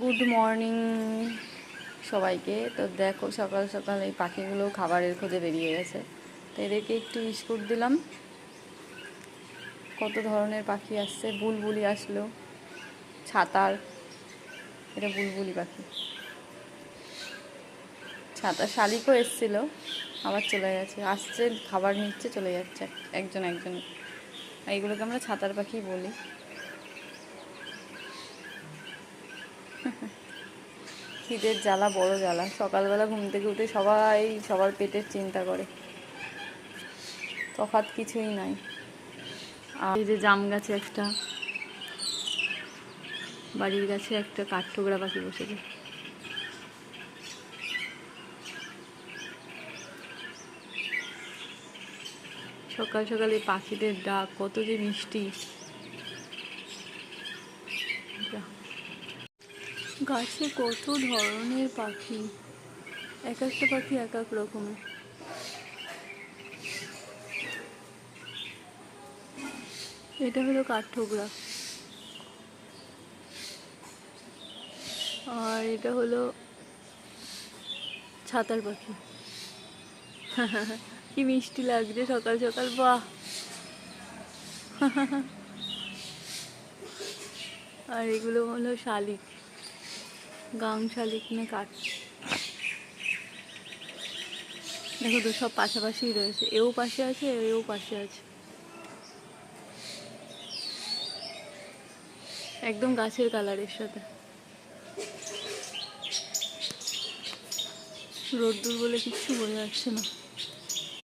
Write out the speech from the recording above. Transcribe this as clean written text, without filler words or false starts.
Good morning সবাইকে। তো দেখো সকাল সকাল এই পাখিগুলো খাবারের খোঁজে বেরিয়ে গেছে, তো এদেরকে একটু বিস্কুট দিলাম। কত ধরনের পাখি আসছে, বুলবুলি আসলো, ছাতার, এটা বুলবুলি পাখি, ছাতা শালিকও এসছিল, আবার চলে গেছে, আসছে খাবার নিচ্ছে চলে যাচ্ছে একজন একজন। এইগুলোকে আমরা ছাতার পাখি বলি। খিদের জ্বালা বড় জ্বালা, সকালবেলা ঘুম থেকে উঠে সবাই সবার পেটের চিন্তা করে, তফাৎ কিছুই নাই। আর এই যে জাম গাছে একটা, বাড়ির গাছে একটা কাঠঠোকরা পাখি বসেছে। সকাল সকাল এই পাখিদের ডাক কত যে মিষ্টি। গাছে কত ধরনের পাখি, এক একটা পাখি এক এক রকমের। এটা হলো কাঠঠোকরা, আর এটা হলো ছাতার পাখি। কি মিষ্টি লাগছে সকাল সকাল, বাহ। আর এগুলো হলো শালিক, গাং শালিক না কাঠ। দেখো তো সব পাশাপাশি রয়েছে, এও পাশে আছে এও পাশে আছে, একদম গাছের কালারের সাথে। রোদ্দুর বলে কিচ্ছু বোঝা যাচ্ছে না।